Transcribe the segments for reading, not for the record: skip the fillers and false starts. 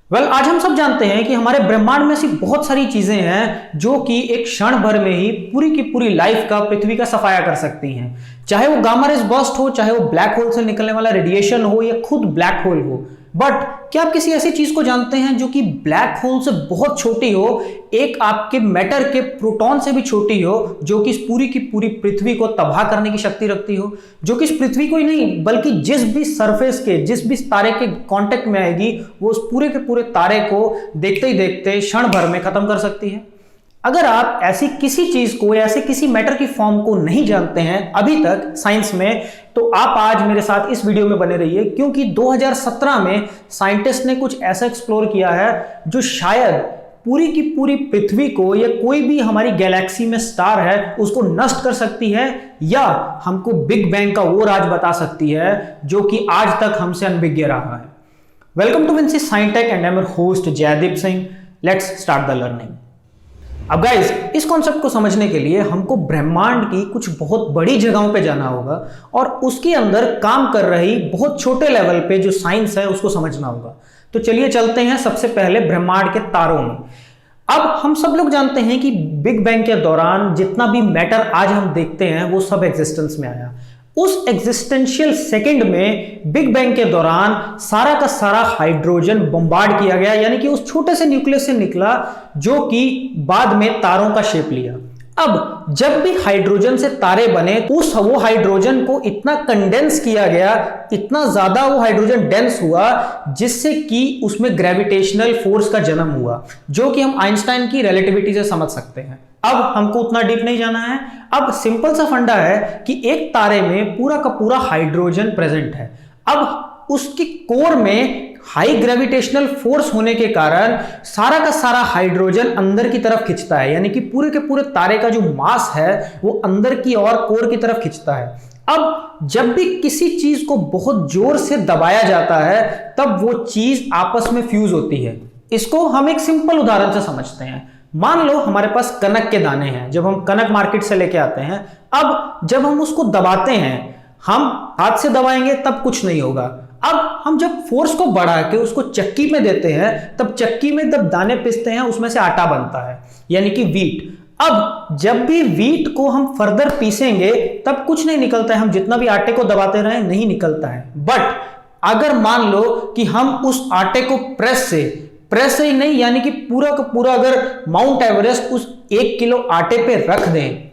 आज हम सब जानते हैं कि हमारे ब्रह्मांड में ऐसी बहुत सारी चीजें हैं जो कि एक क्षण भर में ही पूरी की पूरी लाइफ का, पृथ्वी का सफाया कर सकती हैं। चाहे वो गामा रेज बर्स्ट हो, चाहे वो ब्लैक होल से निकलने वाला रेडिएशन हो या खुद ब्लैक होल हो। बट क्या आप किसी ऐसी चीज को जानते हैं जो कि ब्लैक होल से बहुत छोटी हो, एक आपके मैटर के प्रोटॉन से भी छोटी हो, जो कि इस पूरी की पूरी पृथ्वी को तबाह करने की शक्ति रखती हो, जो कि इस पृथ्वी को ही नहीं बल्कि जिस भी सरफेस के, जिस भी तारे के कांटेक्ट में आएगी वो उस पूरे के पूरे तारे को देखते ही देखते क्षण भर में खत्म कर सकती है। अगर आप ऐसी किसी चीज को या ऐसे किसी मैटर की फॉर्म को नहीं जानते हैं अभी तक साइंस में, तो आप आज मेरे साथ इस वीडियो में बने रहिए, क्योंकि 2017 में साइंटिस्ट ने कुछ ऐसा एक्सप्लोर किया है जो शायद पूरी की पूरी पृथ्वी को या कोई भी हमारी गैलेक्सी में स्टार है उसको नष्ट कर सकती है, या हमको बिग बैंग का वो राज बता सकती है जो कि आज तक हमसे अनभिज्ञ रहा है। Welcome to Vincy Scitech and I am your host Jaydeep Singh. Let's start the learning. अब गाइस, इस कॉन्सेप्ट को समझने के लिए हमको ब्रह्मांड की कुछ बहुत बड़ी जगहों पे जाना होगा और उसके अंदर काम कर रही बहुत छोटे लेवल पे जो साइंस है उसको समझना होगा। तो चलिए चलते हैं सबसे पहले ब्रह्मांड के तारों में। अब हम सब लोग जानते हैं कि बिग बैंग के दौरान जितना भी मैटर आज हम देखते हैं वो सब एग्जिस्टेंस में आया। उस एग्जिस्टेंशियल सेकंड में बिग बैंग के दौरान सारा का सारा हाइड्रोजन बम्बार्ड किया गया, यानी कि उस छोटे से न्यूक्लियस से निकला जो कि बाद में तारों का शेप लिया। अब जब भी हाइड्रोजन से तारे बने तो वो हाइड्रोजन को इतना कंडेंस किया गया, इतना ज्यादा वो हाइड्रोजन डेंस हुआ जिससे कि उसमें ग्रेविटेशनल फोर्स का जन्म हुआ, जो कि हम आइंस्टाइन की रिलेटिविटी से समझ सकते हैं। अब हमको उतना डीप नहीं जाना है। अब सिंपल सा फंडा है कि एक तारे में पूरा का पूरा हाइड्रोजन प्रेजेंट है। अब उसके कोर में हाई ग्रेविटेशनल फोर्स होने के कारण सारा का सारा हाइड्रोजन अंदर की तरफ खिंचता है, यानी कि पूरे के पूरे तारे का जो मास है वो अंदर की ओर कोर की तरफ खिंचता है। अब जब भी किसी चीज को बहुत जोर से दबाया जाता है तब वो चीज आपस में फ्यूज होती है। इसको हम एक सिंपल उदाहरण से समझते हैं। मान लो हमारे पास कनक के दाने हैं, जब हम कनक मार्केट से लेके आते हैं, अब जब हम उसको दबाते हैं, हम हाथ से दबाएंगे तब कुछ नहीं होगा। अब हम जब फोर्स को बढ़ा के उसको चक्की में देते हैं तब चक्की में जब दाने पिसते हैं उसमें से आटा बनता है, यानी कि वीट। अब जब भी वीट को हम फर्दर पीसेंगे तब कुछ नहीं निकलता है, हम जितना भी आटे को दबाते रहे नहीं निकलता है। बट अगर मान लो कि हम उस आटे को प्रेस से ही नहीं, यानी कि पूरा का पूरा अगर माउंट एवरेस्ट उस 1 किलो आटे पे रख दें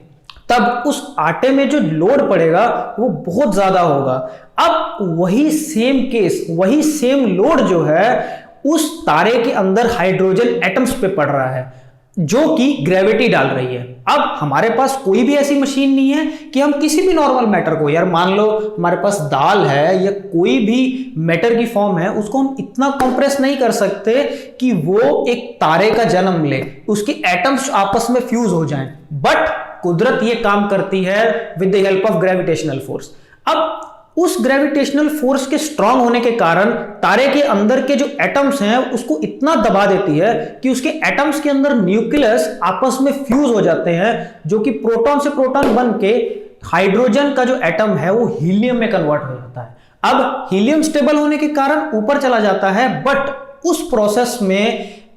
तब उस आटे में जो लोड पड़ेगा वो बहुत ज्यादा होगा। अब वही सेम केस, वही सेम लोड जो है उस तारे के अंदर हाइड्रोजन एटम्स पे पड़ रहा है जो कि ग्रेविटी डाल रही है। अब हमारे पास कोई भी ऐसी मशीन नहीं है कि हम किसी भी नॉर्मल मैटर को, यार मान लो हमारे पास दाल है या कोई भी मैटर की फॉर्म है, उसको हम इतना कंप्रेस नहीं कर सकते कि वो एक तारे का जन्म ले, उसके एटम्स आपस में फ्यूज हो जाएं। बट कुदरत ये काम करती है with the help of gravitational force. अब उस ग्रेविटेशनल फोर्स के स्ट्रांग होने के कारण तारे के अंदर के जो एटम्स हैं उसको इतना दबा देती है कि उसके एटम्स के अंदर न्यूक्लियस आपस में फ्यूज हो जाते हैं, जो कि प्रोटॉन से प्रोटॉन बन के हाइड्रोजन का जो एटम है वो हीलियम में कन्वर्ट हो जाता है। अब हीलियम स्टेबल होने के कारण ऊपर चला जाता है, बट उस प्रोसेस में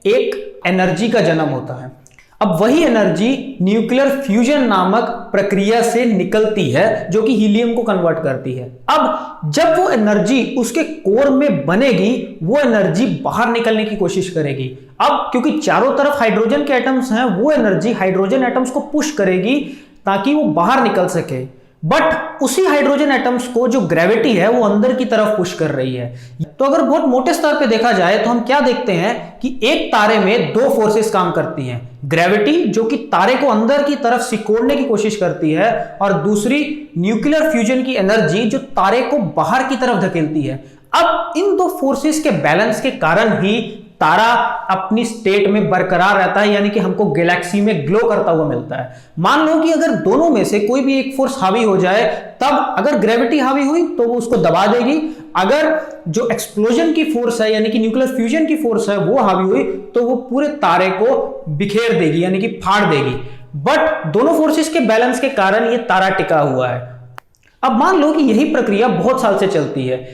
एक एनर्जी का जन्म होता है। अब वही एनर्जी न्यूक्लियर फ्यूजन नामक प्रक्रिया से निकलती है जो कि हीलियम को कन्वर्ट करती है। अब जब वो एनर्जी उसके कोर में बनेगी वो एनर्जी बाहर निकलने की कोशिश करेगी। अब क्योंकि चारों तरफ हाइड्रोजन के एटम्स हैं, वो एनर्जी हाइड्रोजन एटम्स को पुश करेगी ताकि वो बाहर निकल सके। बट उसी हाइड्रोजन एटम्स को जो ग्रेविटी है वो अंदर की तरफ पुश कर रही है। तो अगर बहुत मोटे स्तर पे देखा जाए तो हम क्या देखते हैं कि एक तारे में दो फोर्सेस काम करती हैं, ग्रेविटी जो कि तारे को अंदर की तरफ सिकोड़ने की कोशिश करती है, और दूसरी न्यूक्लियर फ्यूजन की एनर्जी जो तारे को बाहर की तरफ धकेलती है। अब इन दो फोर्सेस के बैलेंस के कारण ही तारा अपनी स्टेट में बरकरार रहता है, यानी कि हमको गैलेक्सी में ग्लो करता हुआ मिलता है। मान लो कि अगर दोनों में से कोई भी एक फोर्स हावी हो जाए, तब अगर ग्रेविटी हावी हुई तो वो उसको दबा देगी, अगर जो एक्सप्लोजन की फोर्स है यानी कि न्यूक्लियर फ्यूजन की फोर्स है वो हावी हुई तो वो पूरे तारे को बिखेर देगी, यानी कि फाड़ देगी। बट दोनों फोर्सेस के बैलेंस के कारण ये तारा टिका हुआ है। अब मान लो कि यही प्रक्रिया बहुत साल से चलती है।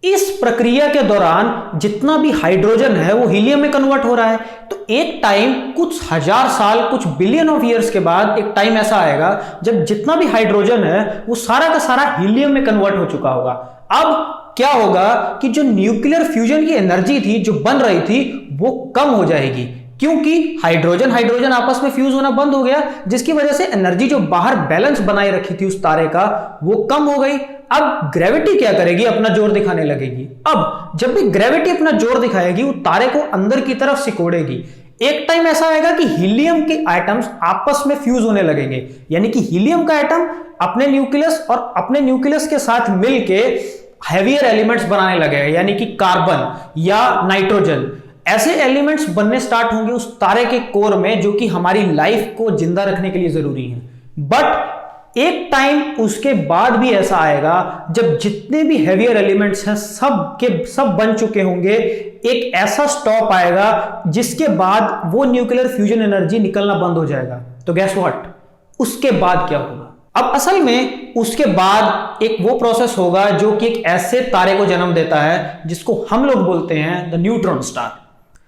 इस प्रक्रिया के दौरान जितना भी हाइड्रोजन है वो हीलियम में कन्वर्ट हो रहा है। तो एक टाइम, कुछ हजार साल, कुछ बिलियन ऑफ ईयर्स के बाद एक टाइम ऐसा आएगा जब जितना भी हाइड्रोजन है वो सारा का सारा हीलियम में कन्वर्ट हो चुका होगा। अब क्या होगा कि जो न्यूक्लियर फ्यूजन की एनर्जी थी जो बन रही थी वो कम हो जाएगी, क्योंकि हाइड्रोजन हाइड्रोजन आपस में फ्यूज होना बंद हो गया, जिसकी वजह से एनर्जी जो बाहर बैलेंस बनाए रखी थी उस तारे का वो कम हो गई। अब ग्रेविटी क्या करेगी, अपना जोर दिखाने लगेगी। अब जब भी ग्रेविटी अपना जोर दिखाएगी वो तारे को अंदर की तरफ सिकोड़ेगी। एक टाइम ऐसा आएगा कि हीलियम के एटम्स आपस में फ्यूज होने लगेंगे, यानी कि हीलियम का एटम अपने न्यूक्लियस के साथ मिलके हैवियर एलिमेंट्स बनाने लगेगा, यानी कि कार्बन या नाइट्रोजन। ऐसे एलिमेंट्स बनने स्टार्ट होंगे उस तारे के कोर में जो कि हमारी लाइफ को जिंदा रखने के लिए जरूरी है। बट एक टाइम उसके बाद भी ऐसा आएगा जब जितने भी हैवियर एलिमेंट्स हैं सब के सब बन चुके होंगे। एक ऐसा स्टॉप आएगा जिसके बाद वो न्यूक्लियर फ्यूजन एनर्जी निकलना बंद हो जाएगा। तो गैस व्हाट, उसके बाद क्या होगा? अब असल में उसके बाद एक वो प्रोसेस होगा जो कि एक ऐसे तारे को जन्म देता है जिसको हम लोग बोलते हैं द न्यूट्रॉन स्टार।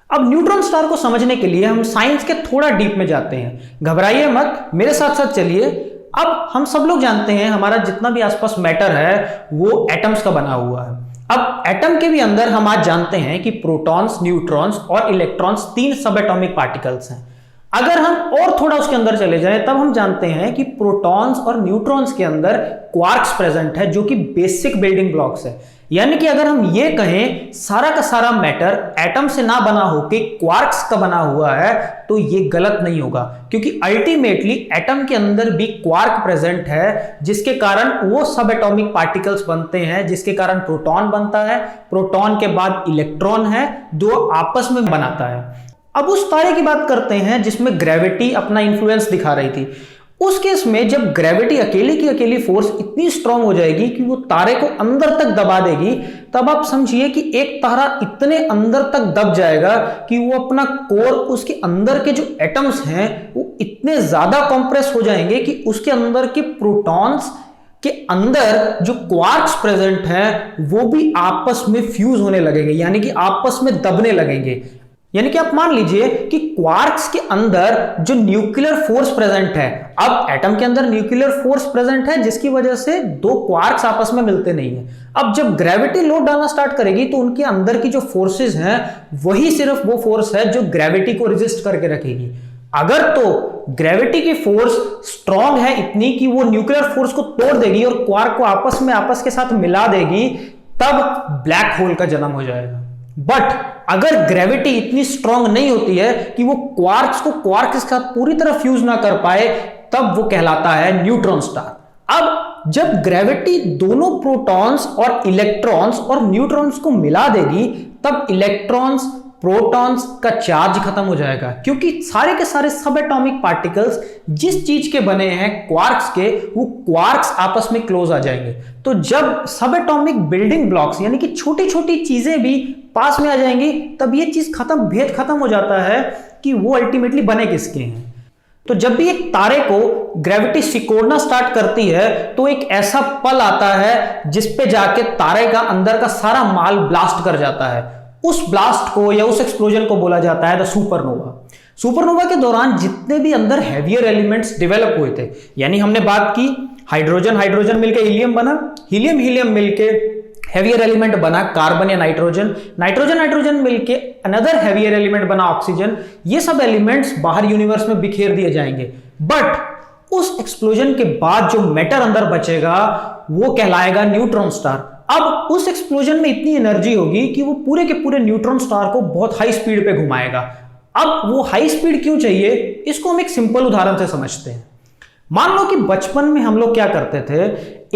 अब न्यूट्रॉन स्टार को समझने के लिए हम साइंस के थोड़ा डीप में जाते हैं। घबराइए मत, मेरे साथ साथ चलिए। अब हम सब लोग जानते हैं हमारा जितना भी आसपास मैटर है वो एटम्स का बना हुआ है। अब एटम के भी अंदर हम आज जानते हैं कि प्रोटॉन्स, न्यूट्रॉन्स और इलेक्ट्रॉन्स 3 सब एटॉमिक पार्टिकल्स हैं। अगर हम और थोड़ा उसके अंदर चले जाएं तब हम जानते हैं कि प्रोटॉन्स और न्यूट्रॉन्स के अंदर क्वार्क्स प्रेजेंट है जो कि बेसिक बिल्डिंग ब्लॉक्स है। यानी कि अगर हम ये कहें सारा का सारा मैटर एटम से ना बना होके क्वार्क्स का बना हुआ है तो ये गलत नहीं होगा, क्योंकि अल्टीमेटली एटम के अंदर भी क्वार्क प्रेजेंट है जिसके कारण वो सब एटॉमिक पार्टिकल्स बनते हैं, जिसके कारण प्रोटॉन बनता है। प्रोटॉन के बाद इलेक्ट्रॉन है, दो आपस में बनाता है। अब उस तारे की बात करते हैं जिसमें ग्रेविटी अपना इन्फ्लुएंस दिखा रही थी। उस केस में जब ग्रेविटी अकेली की अकेली फोर्स इतनी स्ट्रांग हो जाएगी कि वो तारे को अंदर तक दबा देगी, तब आप समझिए कि एक तारा इतने अंदर तक दब जाएगा कि वो अपना कोर, उसके अंदर के जो एटम्स हैं वो इतने ज्यादा कंप्रेस हो जाएंगे कि उसके अंदर के प्रोटॉन्स के अंदर जो क्वार्क्स प्रेजेंट हैं वो भी आपस में फ्यूज होने लगेंगे, यानी कि आपस में दबने लगेंगे। यानी कि आप मान लीजिए कि क्वार्क्स के अंदर जो न्यूक्लियर फोर्स प्रेजेंट है, अब एटम के अंदर न्यूक्लियर फोर्स प्रेजेंट है जिसकी वजह से दो क्वार्क्स आपस में मिलते नहीं है। अब जब ग्रेविटी लोड डालना स्टार्ट करेगी तो उनके अंदर की जो फोर्सेस हैं वही सिर्फ वो फोर्स है जो ग्रेविटी को रेजिस्ट करके रखेगी। अगर तो ग्रेविटी की फोर्स स्ट्रांग है इतनी कि वो न्यूक्लियर फोर्स को तोड़ देगी और क्वार्क को आपस के साथ मिला देगी, तब ब्लैक होल का जन्म हो जाएगा। बट अगर ग्रेविटी इतनी स्ट्रांग नहीं होती है कि वो क्वार्क्स को क्वार्क के साथ पूरी तरह फ्यूज ना कर पाए, तब वो कहलाता है न्यूट्रॉन स्टार। अब जब ग्रेविटी दोनों प्रोटॉन्स और इलेक्ट्रॉन्स और न्यूट्रॉन्स को मिला देगी, तब इलेक्ट्रॉन्स प्रोटॉन्स का चार्ज खत्म हो जाएगा, क्योंकि सारे के सारे सब एटॉमिक पार्टिकल्स जिस चीज के बने हैं क्वार्क्स के, वो क्वार्क्स आपस में क्लोज आ जाएंगे। तो जब सब एटॉमिक बिल्डिंग ब्लॉक्स यानी कि छोटी छोटी चीजें भी पास में आ जाएंगी, तब ये चीज भेद खत्म हो जाता है कि वो अल्टीमेटली बने किसके हैं। तो जब भी एक तारे को ग्रेविटी सिकोड़ना स्टार्ट करती है तो एक ऐसा पल आता है जिस पे जाके तारे का अंदर का सारा माल ब्लास्ट कर जाता है। उस ब्लास्ट को या उस एक्सप्लोजन को बोला जाता है द सुपरनोवा। सुपरनोवा के दौरान जितने भी अंदर हैवियर एलिमेंट्स डेवलप हुए थे, यानी हमने बात की हाइड्रोजन मिलकर हीलियम बना, हीलियम मिलके हैवियर एलिमेंट बना कार्बन या नाइट्रोजन मिलके अनदर हैवियर एलिमेंट बना ऑक्सीजन। ये सब एलिमेंट्स बाहर यूनिवर्स में बिखेर दिए जाएंगे। बट उस एक्सप्लोजन के बाद जो मैटर अंदर बचेगा वो कहलाएगा न्यूट्रॉन स्टार। अब उस एक्सप्लोजन में इतनी एनर्जी होगी कि वो पूरे के पूरे न्यूट्रॉन स्टार को बहुत हाई स्पीड पे घुमाएगा। अब वो हाई स्पीड क्यों चाहिए, इसको हम एक सिंपल उदाहरण से समझते हैं। मान लो कि बचपन में हम लोग क्या करते थे,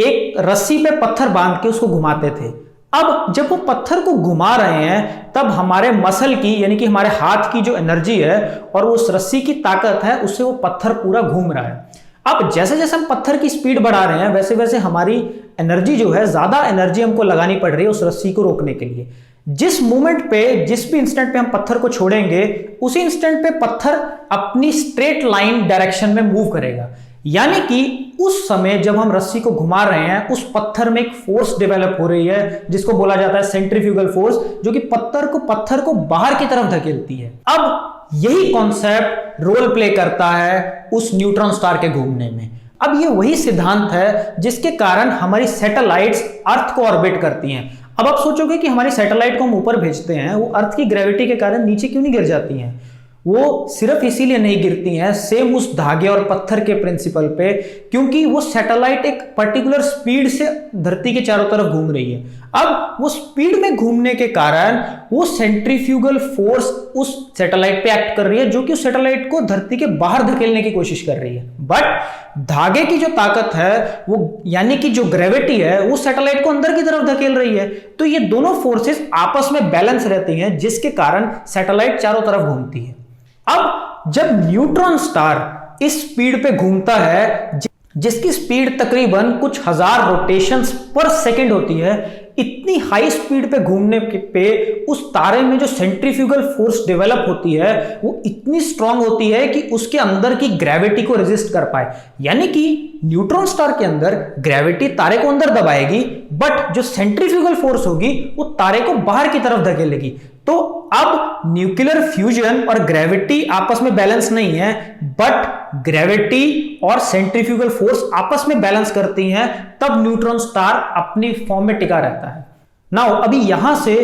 एक रस्सी पे पत्थर बांध के उसको घुमाते थे। अब जब वो पत्थर को घुमा रहे हैं तब हमारे मसल की यानी कि हमारे हाथ की जो एनर्जी है और उस रस्सी की ताकत है, उससे वो पत्थर पूरा घूम रहा है। अब जैसे जैसे हम पत्थर की स्पीड बढ़ा रहे हैं वैसे वैसे हमारी एनर्जी जो है, ज्यादा एनर्जी हमको लगानी पड़ रही है उस रस्सी को रोकने के लिए। जिस मोमेंट पे, जिस भी इंस्टेंट पे हम पत्थर को छोड़ेंगे, उसी इंस्टेंट पे पत्थर अपनी स्ट्रेट लाइन डायरेक्शन में मूव करेगा। यानी कि उस समय जब हम रस्सी को घुमा रहे हैं, उस पत्थर में एक फोर्स डेवलप हो रही है जिसको बोला जाता है सेंट्रीफ्यूगल फोर्स, जो कि पत्थर को बाहर की तरफ धकेलती है। अब यही कॉन्सेप्ट रोल प्ले करता है उस न्यूट्रॉन स्टार के घूमने में। अब ये वही सिद्धांत है जिसके कारण हमारी सैटेलाइट्स अर्थ को ऑर्बिट करती हैं। अब आप सोचोगे कि हमारी सैटेलाइट को हम ऊपर भेजते हैं, वो अर्थ की ग्रेविटी के कारण नीचे क्यों नहीं गिर जाती हैं? वो सिर्फ इसीलिए नहीं गिरती हैं, सेम उस धागे और पत्थर के प्रिंसिपल पे, क्योंकि वो सैटेलाइट एक पर्टिकुलर स्पीड से धरती के चारों तरफ घूम रही है। अब वो स्पीड में घूमने के कारण वो सेंट्रीफ्यूगल फोर्स उस सैटेलाइट पे एक्ट कर रही है, जो कि उस सैटेलाइट को धरती के बाहर धकेलने की कोशिश कर रही है। बट धागे की जो ताकत है वो, यानी कि जो ग्रेविटी है, वो सैटेलाइट को अंदर की तरफ धकेल रही है। तो ये दोनों फोर्सेस आपस में बैलेंस रहती हैं, जिसके कारण सैटेलाइट चारों तरफ घूमती है। अब जब न्यूट्रॉन स्टार इस स्पीड पे घूमता है, जिसकी स्पीड तकरीबन कुछ हजार रोटेशंस पर सेकंड होती है, इतनी हाई स्पीड पे घूमने पे उस तारे में जो सेंट्रीफ्यूगल फोर्स डेवलप होती है वो इतनी स्ट्रांग होती है कि उसके अंदर की ग्रेविटी को रेजिस्ट कर पाए। यानी कि न्यूट्रॉन स्टार के अंदर ग्रेविटी तारे को अंदर दबाएगी, बट जो सेंट्रीफ्यूगल फोर्स होगी वो तारे को बाहर की तरफ धकेलेगी। तो अब न्यूक्लियर फ्यूजन और ग्रेविटी आपस में बैलेंस नहीं है, बट ग्रेविटी और सेंट्रीफ्यूगल फोर्स आपस में बैलेंस करती हैं, तब न्यूट्रॉन स्टार अपनी फॉर्म में टिका रहता है। नाउ अभी यहां से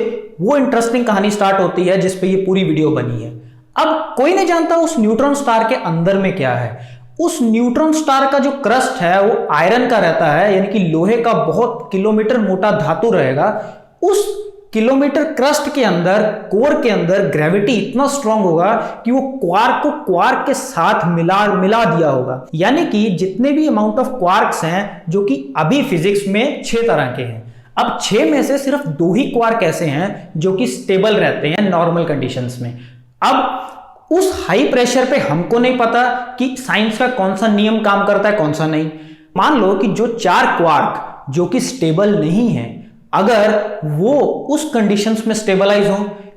वो इंटरेस्टिंग कहानी स्टार्ट होती है जिस पे ये पूरी वीडियो बनी है। अब कोई नहीं जानता उस न्यूट्रॉन स्टार के अंदर में क्या है। उस न्यूट्रॉन स्टार का जो क्रस्ट है वो आयरन का रहता है, यानी कि लोहे का बहुत किलोमीटर मोटा धातु रहेगा। उस किलोमीटर क्रस्ट के अंदर, कोर के अंदर ग्रेविटी इतना स्ट्रांग होगा कि वो क्वार्क को क्वार्क के साथ मिला दिया होगा। यानी कि जितने भी अमाउंट ऑफ क्वार्क्स हैं, जो कि अभी फिजिक्स में 6 तरह के हैं, अब 6 में से सिर्फ 2 ही क्वार्क ऐसे हैं जो कि स्टेबल रहते हैं नॉर्मल कंडीशंस में। अब उस हाई प्रेशर पे हमको नहीं पता कि साइंस का कौन सा नियम काम करता है, कौन सा नहीं। मान लो कि जो 4 क्वार्क जो कि स्टेबल नहीं है, अगर वो उस कंडीशंस में स्टेबलाइज हो,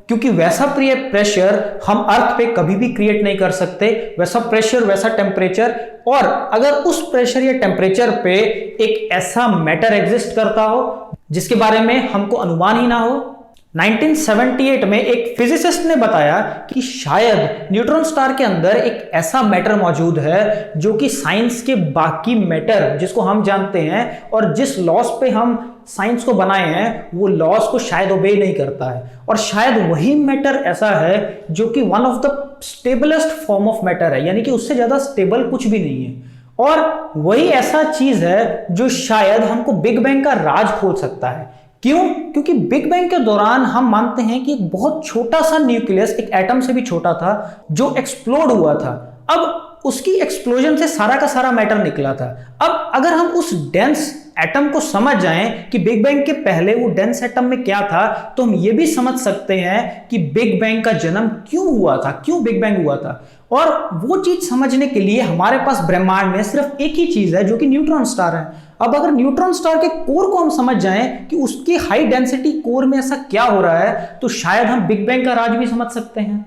क्योंकि वैसा प्रेशर हम अर्थ पे कभी भी क्रिएट नहीं कर सकते, वैसा प्रेशर, वैसा टेम्परेचर, और अगर उस प्रेशर या टेम्परेचर पे एक ऐसा मैटर एग्जिस्ट करता हो जिसके बारे में हमको अनुमान ही ना हो। 1978 में एक फिजिसिस्ट ने बताया कि शायद न्यूट्रॉन स्टार के अंदर एक ऐसा मैटर मौजूद है जो कि साइंस के बाकी मैटर जिसको हम जानते हैं और जिस लॉस पे हम साइंस को बनाए हैं, वो लॉस को शायद ओबे नहीं करता है, और शायद वही मैटर ऐसा है जो कि one of the stay blessed form of matter है, यानी कि उससे ज्यादा स्टेबल कुछ भी नहीं है। और वही ऐसा चीज है जो शायद हमको बिग बैंग का राज खोल सकता है। क्यों? क्योंकि बिग बैंग के दौरान हम मानते हैं कि एक बहुत छोटा सा न्यूक्लियस, एक एटम से भी छोटा था, जो एक्सप्लोड हुआ था। अब उसकी एक्सप्लोजन से सारा का सारा मैटर निकला था। अब अगर हम उस डेंस एटम को समझ जाएं कि बिग बैंग के पहले वो डेंस एटम में क्या था, तो हम ये भी समझ सकते हैं कि बिग बैंग का जन्म क्यों हुआ था, क्यों बिग बैंग हुआ था। और वो चीज समझने के लिए हमारे पास ब्रह्मांड में सिर्फ एक ही चीज है, जो कि न्यूट्रॉन स्टार है। अब अगर न्यूट्रॉन स्टार के कोर को हम समझ जाएं कि उसकी हाई डेंसिटी कोर में ऐसा क्या हो रहा है, तो शायद हम बिग बैंग का राज भी समझ सकते हैं।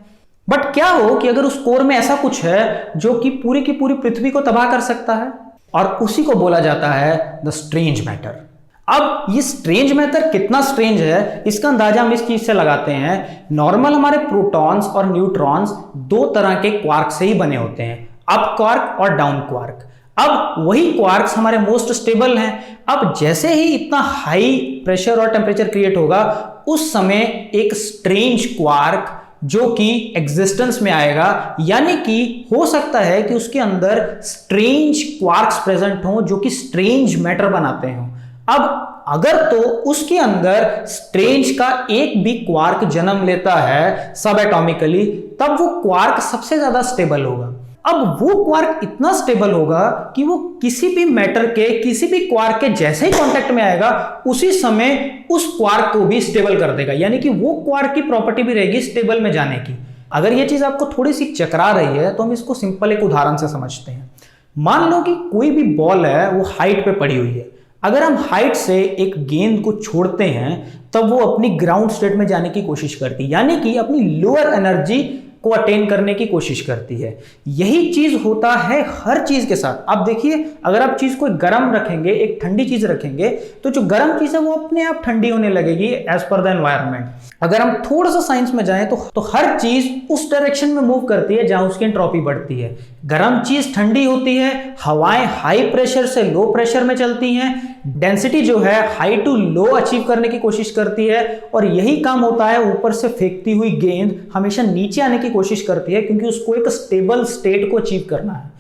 बट क्या हो कि अगर उस कोर में ऐसा कुछ है जो कि पूरी की पूरी पृथ्वी को तबाह कर सकता है, और उसी को बोला जाता है द स्ट्रेंज मैटर। अब ये स्ट्रेंज मैटर कितना स्ट्रेंज है, इसका अंदाजा हम इस चीज से लगाते हैं। नॉर्मल हमारे प्रोटॉन्स और न्यूट्रॉन्स 2 तरह के क्वार्क से ही बने होते हैं, अप क्वार्क और डाउन क्वार्क। अब वही क्वार्क्स हमारे मोस्ट स्टेबल हैं। अब जैसे ही इतना हाई प्रेशर और टेम्परेचर क्रिएट होगा, उस समय एक स्ट्रेंज क्वार्क जो कि एग्जिस्टेंस में आएगा, यानी कि हो सकता है कि उसके अंदर स्ट्रेंज क्वार्क्स प्रेजेंट हों जो कि स्ट्रेंज मैटर बनाते हों। अब अगर तो उसके अंदर स्ट्रेंज का एक भी क्वार्क जन्म लेता है सब एटॉमिकली, तब वो क्वार्क सबसे ज्यादा स्टेबल होगा। अब वो क्वार्क इतना स्टेबल होगा कि वो किसी भी मैटर के, किसी भी क्वार्क के जैसे ही कांटेक्ट में आएगा, उसी समय उस क्वार्क को भी स्टेबल कर देगा। यानी कि वो क्वार्क की प्रॉपर्टी भी रहेगी स्टेबल में जाने की। अगर ये चीज आपको थोड़ी सी चकरा रही है तो हम इसको सिंपल एक उदाहरण से समझते हैं। मान लो कि कोई भी बॉल है, वो हाइट पे पड़ी हुई है। अगर हम हाइट से एक गेंद को छोड़ते हैं, तब वो अपनी ग्राउंड स्टेट में जाने की कोशिश करती है, यानी कि अपनी लोअर एनर्जी को अटेन करने की कोशिश करती है। यही चीज होता है हर चीज के साथ। आप देखिए, अगर आप चीज को गर्म रखेंगे, एक ठंडी चीज रखेंगे, तो जो गर्म चीज है वो अपने आप ठंडी होने लगेगी एज पर द एनवायरनमेंट। अगर हम थोड़ा सा साइंस में जाएं तो हर चीज उस डायरेक्शन में मूव करती है जहां उसकी एंट्रोपी बढ़ती है। गर्म चीज ठंडी होती है, हवाएं हाई प्रेशर से लो प्रेशर में चलती हैं, डेंसिटी जो है हाई टू लो अचीव करने की कोशिश करती है, और यही काम होता है ऊपर से फेंकती हुई गेंद हमेशा नीचे आने की कोशिश करती है, क्योंकि उसको एक स्टेबल स्टेट को अचीव करना है।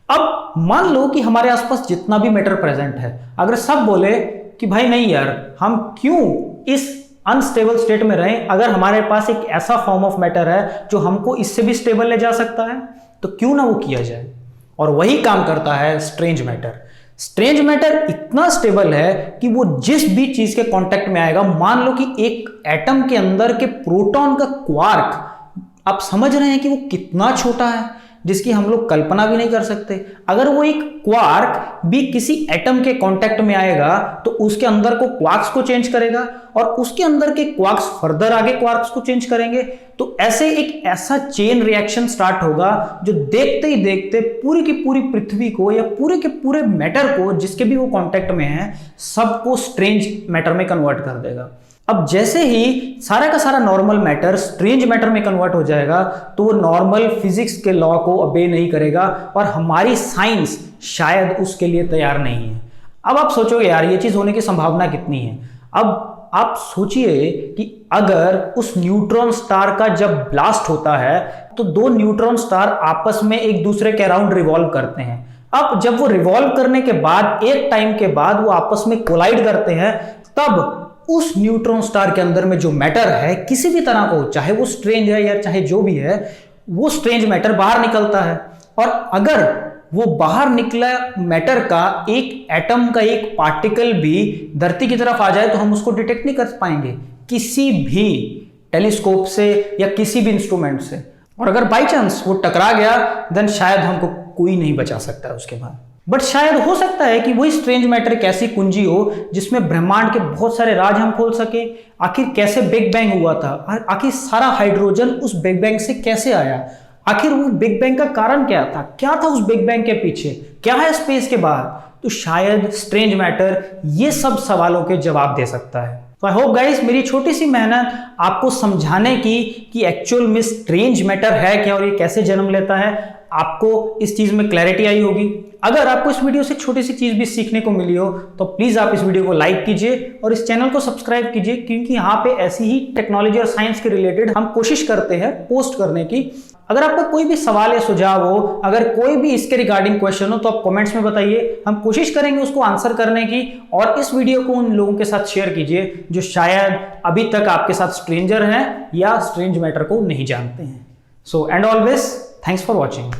अब मान लो कि हमारे आसपास जितना भी मैटर प्रेजेंट है, अगर सब बोले कि भाई नहीं यार, हम क्यों इस अनस्टेबल स्टेट में रहें, अगर हमारे पास एक ऐसा फॉर्म ऑफ मैटर है जो हमको इससे भी स्टेबल ले जा सकता है, तो क्यों ना वो किया जाए। और वही काम करता है स्ट्रेंज मैटर। स्ट्रेंज मैटर इतना स्टेबल है कि वो जिस भी चीज के कांटेक्ट में आएगा, मान लो कि एक एटम के अंदर के प्रोटॉन का क्वार्क, आप समझ रहे हैं कि वो कितना छोटा है, जिसकी हम लोग कल्पना भी नहीं कर सकते। अगर वो एक क्वार्क भी किसी एटम के कांटेक्ट में आएगा तो उसके अंदर को क्वार्क्स को चेंज करेगा, और उसके अंदर के क्वार्क्स फर्दर आगे क्वार्क्स को चेंज करेंगे। तो ऐसे एक ऐसा चेन रिएक्शन स्टार्ट होगा जो देखते ही देखते पूरी की पूरी पृथ्वी को या पूरे के पूरे मैटर को, जिसके भी वो कांटेक्ट में है, सबको स्ट्रेंज मैटर में कन्वर्ट कर देगा। अब जैसे ही सारा का सारा नॉर्मल मैटर स्ट्रेंज मैटर में कन्वर्ट हो जाएगा, तो वो नॉर्मल फिजिक्स के लॉ को ओबे नहीं करेगा, और हमारी साइंस शायद उसके लिए तैयार नहीं है। अब आप सोचोगे यार ये चीज होने की संभावना कितनी है। अब आप सोचिए कि अगर उस न्यूट्रॉन स्टार का जब ब्लास्ट होता है तो दो न्यूट्रॉन स्टार आपस में एक दूसरे के अराउंड रिवॉल्व करते हैं। अब जब वो रिवॉल्व करने के बाद एक टाइम के बाद वो आपस में कोलाइड करते हैं, तब उस न्यूट्रॉन स्टार के अंदर में जो मैटर है किसी भी तरह को, चाहे वो स्ट्रेंज है या चाहे जो भी है, वो स्ट्रेंज मैटर बाहर निकलता है। और अगर वो बाहर निकला मैटर का एक एटम का एक पार्टिकल भी धरती की तरफ आ जाए तो हम उसको डिटेक्ट नहीं कर पाएंगे किसी भी टेलीस्कोप से या किसी भी इंस्ट्रूमेंट से। और अगर बाई चांस वो टकरा गया, देन शायद हमको कोई नहीं बचा सकता है उसके बाद। बट शायद हो सकता है कि वही स्ट्रेंज मैटर एक ऐसी कुंजी हो जिसमें ब्रह्मांड के बहुत सारे राज हम खोल सके। आखिर कैसे बिग बैंग हुआ था, आखिर सारा हाइड्रोजन उस बिग बैंग से कैसे आया, आखिर वो बिग बैंग का कारण क्या था, क्या था उस बिग बैंग के पीछे, क्या है स्पेस के बाहर। तो शायद स्ट्रेंज मैटर ये सब सवालों के जवाब दे सकता है। तो आई होप गाइस मेरी छोटी सी मेहनत आपको समझाने की कि एक्चुअल में स्ट्रेंज मैटर है क्या और ये कैसे जन्म लेता है, आपको इस चीज में क्लैरिटी आई होगी। अगर आपको इस वीडियो से छोटी सी चीज भी सीखने को मिली हो तो प्लीज आप इस वीडियो को लाइक कीजिए और इस चैनल को सब्सक्राइब कीजिए, क्योंकि यहाँ पे ऐसी ही टेक्नोलॉजी और साइंस के रिलेटेड हम कोशिश करते हैं पोस्ट करने की। अगर आपका कोई भी सवाल या सुझाव हो, अगर कोई भी इसके रिगार्डिंग क्वेश्चन हो, तो आप कमेंट्स में बताइए, हम कोशिश करेंगे उसको आंसर करने की। और इस वीडियो को उन लोगों के साथ शेयर कीजिए जो शायद अभी तक आपके साथ स्ट्रेंजर हैं या स्ट्रेंज मैटर को नहीं जानते हैं। So and always thanks for watching.